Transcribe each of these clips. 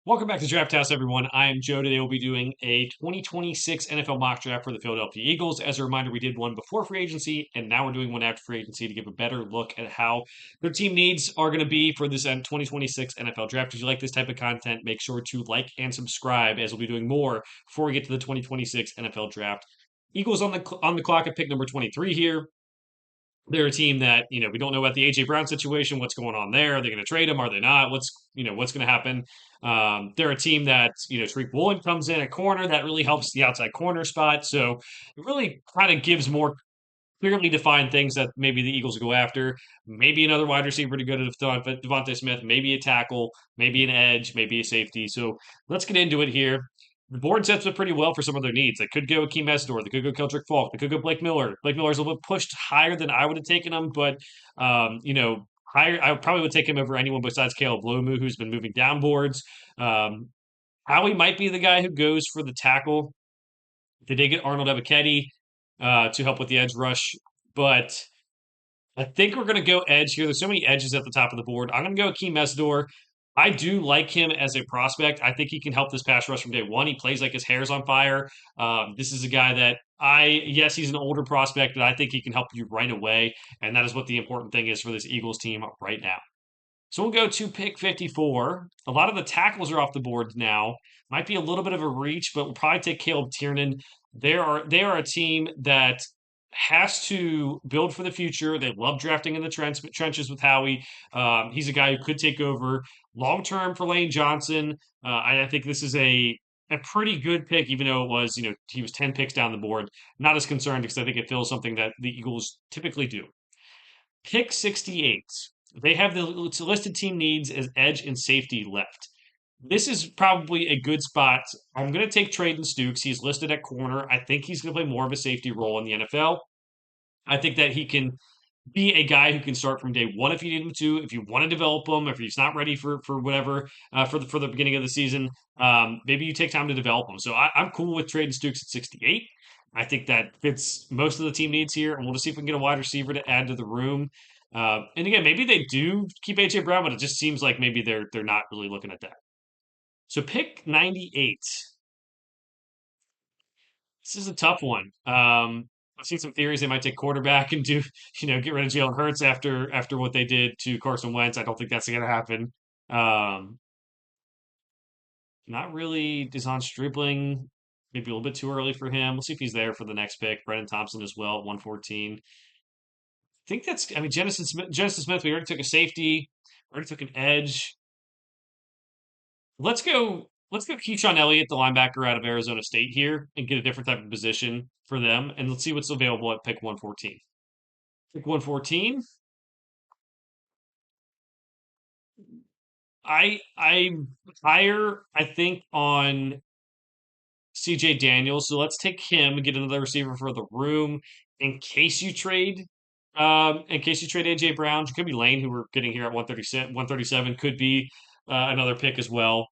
Welcome back to Draft House, everyone. I am Joe. Today we'll be doing a 2026 NFL mock draft for the Philadelphia Eagles. As a reminder, we did one before free agency, and now we're doing one after free agency to give a better look at how their team needs are going to be for this 2026 NFL draft. If you like this type of content, make sure to like and subscribe, as we'll be doing more before we get to the 2026 NFL draft. Eagles on the clock at pick number 23 here. They're a team that, we don't know about the AJ Brown situation. What's going on there? Are they going to trade him? Are they not? What's going to happen? They're a team that, Tariq Woolen comes in at corner. That really helps the outside corner spot. So it really kind of gives more clearly defined things that maybe the Eagles will go after. Maybe another wide receiver to go to Devontae Smith, maybe a tackle, maybe an edge, maybe a safety. So let's get into it here. The board sets up pretty well for some of their needs. They could go Akeem Esdor. They could go Keldrick Falk. They could go Blake Miller. Blake Miller's a little bit pushed higher than I would have taken him, but higher. I probably would take him over anyone besides Caleb Lomu, who's been moving down boards. Howie might be the guy who goes for the tackle. They did get Arnold Ebiketie to help with the edge rush, but I think we're going to go edge here. There's so many edges at the top of the board. I'm going to go Akeem Esdor. I do like him as a prospect. I think he can help this pass rush from day one. He plays like his hair's on fire. This is a guy that yes, he's an older prospect, but I think he can help you right away. And that is what the important thing is for this Eagles team right now. So we'll go to pick 54. A lot of the tackles are off the board now. Might be a little bit of a reach, but we'll probably take Caleb Tiernan. They are a team that has to build for the future. They love drafting in the trenches with Howie. He's a guy who could take over long term for Lane Johnson. I think this is a pretty good pick, even though it was, he was 10 picks down the board. Not as concerned because I think it fills something that the Eagles typically do. Pick 68. They have the listed team needs as edge and safety left. This is probably a good spot. I'm going to take Trayden Stukes. He's listed at corner. I think he's going to play more of a safety role in the NFL. I think that he can be a guy who can start from day one if you need him to. If you want to develop him, if he's not ready for whatever for the beginning of the season, maybe you take time to develop him. So I'm cool with Trayden Stukes at 68. I think that fits most of the team needs here, and we'll just see if we can get a wide receiver to add to the room. And again, maybe they do keep AJ Brown, but it just seems like maybe they're not really looking at that. So pick 98. This is a tough one. I've seen some theories they might take quarterback and do, get rid of Jalen Hurts after what they did to Carson Wentz. I don't think that's going to happen. Um, Not really. Deson Stribling, maybe a little bit too early for him. We'll see if he's there for the next pick. Brennan Thompson as well, 114. I think that's. I mean, Jensen Smith. We already took a safety. Already took an edge. Let's go. Let's go Keyshawn Elliott, the linebacker out of Arizona State here, and get a different type of position for them. And let's see what's available at pick 114. Pick 114. I'm higher, I think, on CJ Daniels. So let's take him and get another receiver for the room in case you trade. In case you trade AJ Brown, Jacoby Lane, who we're getting here at 137, could be another pick as well.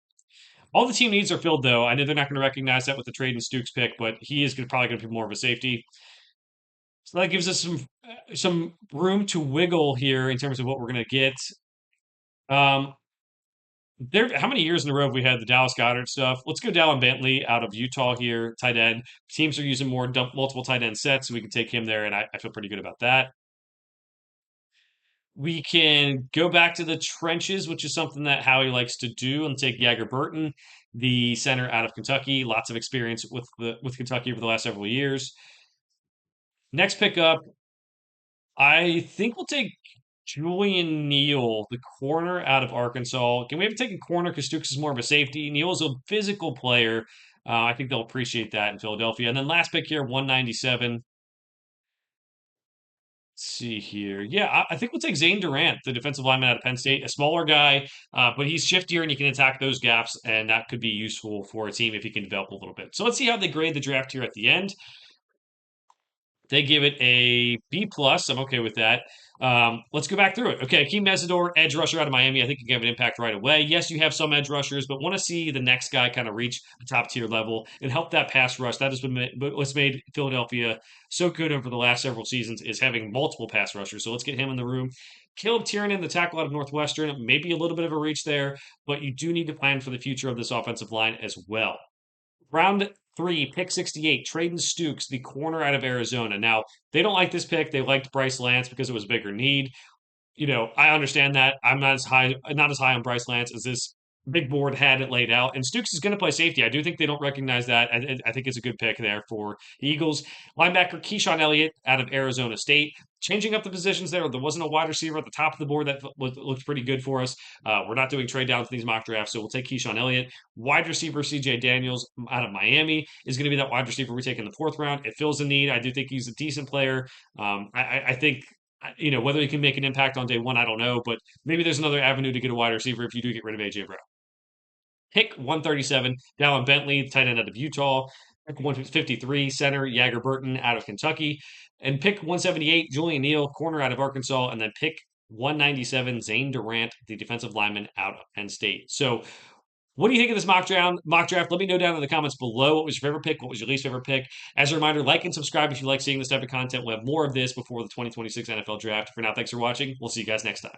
All the team needs are filled, though. I know they're not going to recognize that with the Trayden Stukes pick, but he is probably going to be more of a safety. So that gives us some room to wiggle here in terms of what we're going to get. Um, how many years in a row have we had the Dallas Goedert stuff? Let's go Dallin Bentley out of Utah here, tight end. Teams are using more multiple tight end sets, so we can take him there, and I feel pretty good about that. We can go back to the trenches, which is something that Howie likes to do, and take Jagger Burton, the center out of Kentucky. Lots of experience with Kentucky over the last several years. Next pickup, I think we'll take Julian Neal, the corner out of Arkansas. Can we have taken corner because Stukes is more of a safety? Neal is a physical player. I think they'll appreciate that in Philadelphia. And then last pick here, 197. Let's see here. Yeah, I think we'll take Zane Durant, the defensive lineman out of Penn State, a smaller guy, but he's shiftier and he can attack those gaps, and that could be useful for a team if he can develop a little bit. So let's see how they grade the draft here at the end. They give it a B plus. I'm okay with that. Let's go back through it. Okay, Akeem Mesidor, edge rusher out of Miami. I think he can have an impact right away. Yes, you have some edge rushers, but want to see the next guy kind of reach a top tier level and help that pass rush. That has been what's made Philadelphia so good over the last several seasons is having multiple pass rushers. So let's get him in the room. Caleb Tiernan, the tackle out of Northwestern, maybe a little bit of a reach there, but you do need to plan for the future of this offensive line as well. Round three, pick 68, Traden Stukes, the corner out of Arizona. Now, they don't like this pick. They liked Bryce Lance because it was a bigger need. I understand that. I'm not as high on Bryce Lance as this big board had it laid out. And Stukes is going to play safety. I do think they don't recognize that. I think it's a good pick there for the Eagles. Linebacker Keyshawn Elliott out of Arizona State. Changing up the positions there. There wasn't a wide receiver at the top of the board that looked pretty good for us. We're not doing trade downs in these mock drafts, so we'll take Keyshawn Elliott. Wide receiver CJ Daniels out of Miami is going to be that wide receiver we take in the fourth round. It fills a need. I do think he's a decent player. I think whether he can make an impact on day one, I don't know, but maybe there's another avenue to get a wide receiver if you do get rid of AJ Brown. Pick 137, Dallin Bentley, tight end out of Utah. Pick 153, center Jagger Burton out of Kentucky. And pick 178, Julian Neal, corner out of Arkansas. And then pick 197, Zane Durant, the defensive lineman out of Penn State. So what do you think of this mock draft? Let me know down in the comments below. What was your favorite pick? What was your least favorite pick? As a reminder, like and subscribe if you like seeing this type of content. We'll have more of this before the 2026 NFL draft. For now, thanks for watching. We'll see you guys next time.